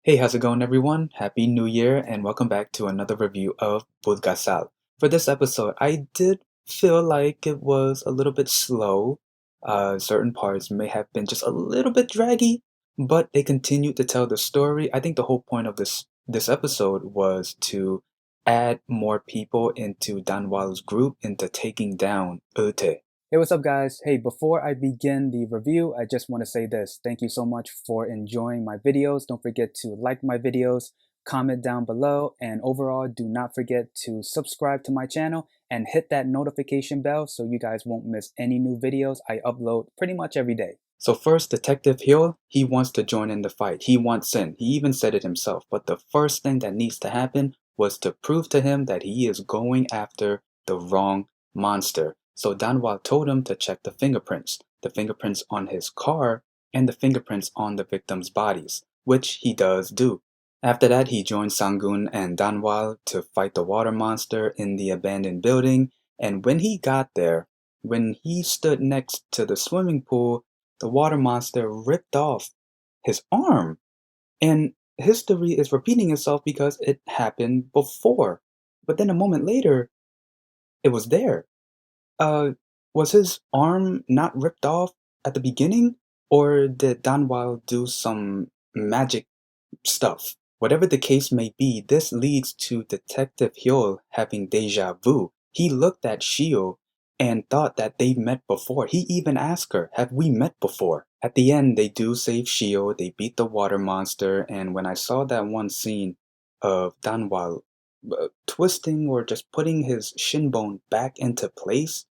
Hey, how's it going, everyone? Happy New Year, and welcome back to another review of Bulgasal. For this episode, I did feel like it was a little bit slow. Certain parts may have been just a little bit draggy, but they continued to tell the story. I think the whole point of this episode was to add more people into Danwal's group into taking down EulTae. Hey, what's up, guys? Hey, before I begin the review, I just want to say this. Thank you so much for enjoying my videos. Don't forget to like my videos, comment down below, and overall, do not forget to subscribe to my channel and hit that notification bell so you guys won't miss any new videos I upload pretty much every day. So first, Detective HoYeol, he wants to join in the fight. He wants in. He even said it himself. But the first thing that needs to happen was to prove to him that he is going after the wrong monster. So Danwal told him to check the fingerprints on his car and the fingerprints on the victims' bodies, which he does do. After that, he joined Sangun and Danwal to fight the water monster in the abandoned building, and when he got there, when he stood next to the swimming pool, the water monster ripped off his arm. And history is repeating itself because it happened before. But then a moment later, it was there. Uh, was his arm not ripped off at the beginning, or did Danwal do some magic stuff? Whatever the case may be, this leads to Detective HoYeol having deja vu. He looked at Shio and thought that they've met before. He even asked her, have we met before? At the end, they do save Shio, they beat the water monster, and when I saw that one scene of Danwal twisting or just putting his shin bone back into place,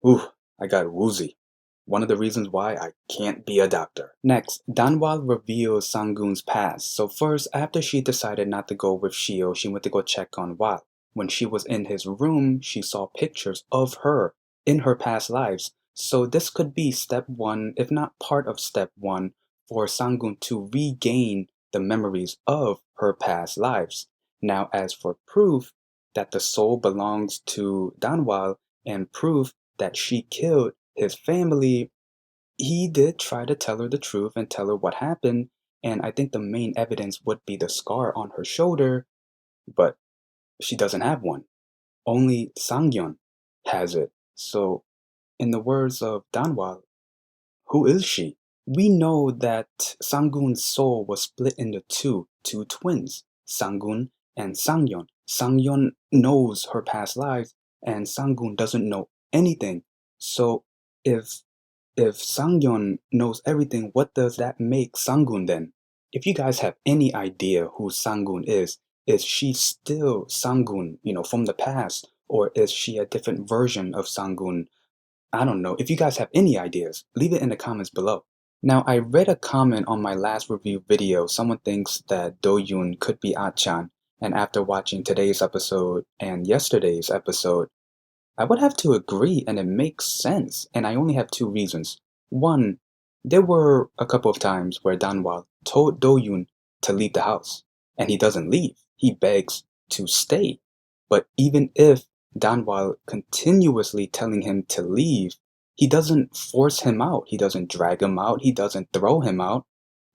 ooh, I got woozy. One of the reasons why I can't be a doctor. Next, Danwal reveals Sangun's past. So first, after she decided not to go with Shio, she went to go check on Wal. When she was in his room, she saw pictures of her in her past lives. So this could be step one, if not part of step one, for Sangun to regain the memories of her past lives. Now, as for proof that the soul belongs to Danwal and proof that she killed his family, he did try to tell her the truth and tell her what happened. And I think the main evidence would be the scar on her shoulder, but she doesn't have one. Only Sangyeon has it. So, in the words of Danwal, who is she? We know that Sangun's soul was split into two twins, Sangun and Sangyeon. Sangyeon knows her past lives, and Sangun doesn't know anything. So, if Sangyeon knows everything, what does that make Sangun then? If you guys have any idea who Sangun is she still Sangun, from the past, or is she a different version of Sangun? I don't know. If you guys have any ideas, leave it in the comments below. Now, I read a comment on my last review video. Someone thinks that DoYoon could be A-Chan, and after watching today's episode and yesterday's episode, I would have to agree, and it makes sense, and I only have two reasons. One, there were a couple of times where Danwal told Do-yoon to leave the house, and he doesn't leave. He begs to stay. But even if Danwal continuously telling him to leave, he doesn't force him out. He doesn't drag him out. He doesn't throw him out.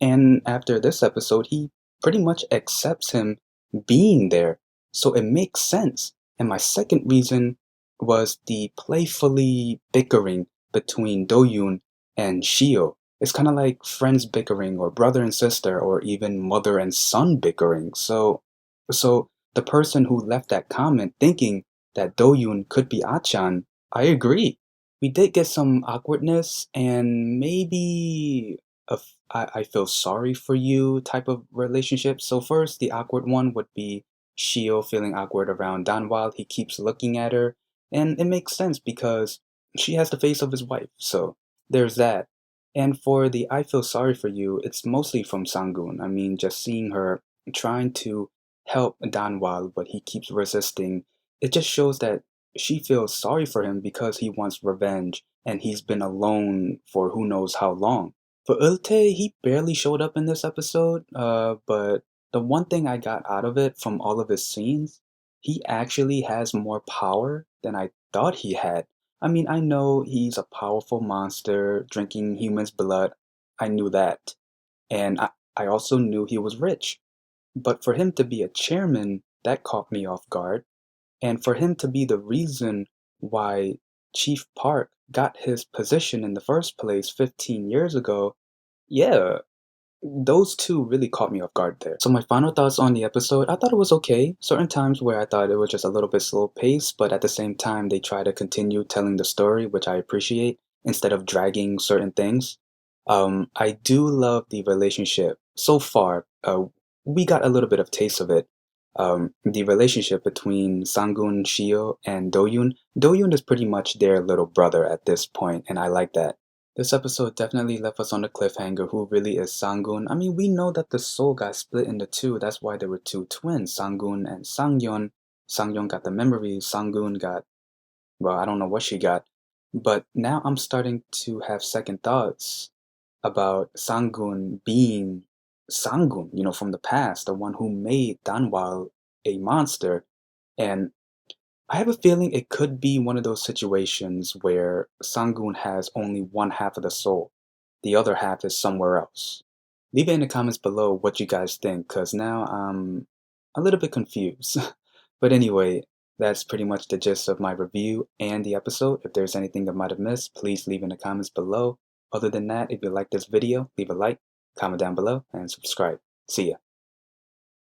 And after this episode, he pretty much accepts him being there. So it makes sense. And my second reason was the playfully bickering between Do-yoon and Shio. It's kind of like friends bickering or brother and sister or even mother and son bickering. So the person who left that comment thinking that Do-yoon could be A-chan, I agree. We did get some awkwardness and maybe I feel sorry for you type of relationship. So first, the awkward one would be Shio feeling awkward around Danwal. He keeps looking at her, and it makes sense because she has the face of his wife. So there's that. And for the I feel sorry for you, it's mostly from Sangun. I mean, just seeing her trying to help Danwal, but he keeps resisting. It just shows that she feels sorry for him because he wants revenge and he's been alone for who knows how long. For EulTae, he barely showed up in this episode, but the one thing I got out of it from all of his scenes, he actually has more power than I thought he had. I mean, I know he's a powerful monster drinking humans' blood. I knew that. And I also knew he was rich. But for him to be a chairman, that caught me off guard. And for him to be the reason why Chief Park got his position in the first place 15 years ago, yeah, those two really caught me off guard there. So my final thoughts on the episode, I thought it was okay. Certain times where I thought it was just a little bit slow paced, but at the same time they try to continue telling the story, which I appreciate, instead of dragging certain things. I do love the relationship so far. We got a little bit of taste of it. The relationship between Sangun, Shio, and Doyoon. Doyoon is pretty much their little brother at this point, and I like that. This episode definitely left us on a cliffhanger. Who really is Sangun? I mean, we know that the soul got split into two. That's why there were two twins, Sangun and Sangyeon. Sangyeon got the memory. Sangun got, well, I don't know what she got. But now I'm starting to have second thoughts about Sangun being Sangun, from the past, the one who made Danwal a monster. And I have a feeling it could be one of those situations where Sangun has only one half of the soul. The other half is somewhere else. Leave it in the comments below what you guys think, because now I'm a little bit confused. But anyway, that's pretty much the gist of my review and the episode. If there's anything I might have missed, please leave in the comments below. Other than that, if you like this video, leave a like, comment down below, and subscribe. See ya.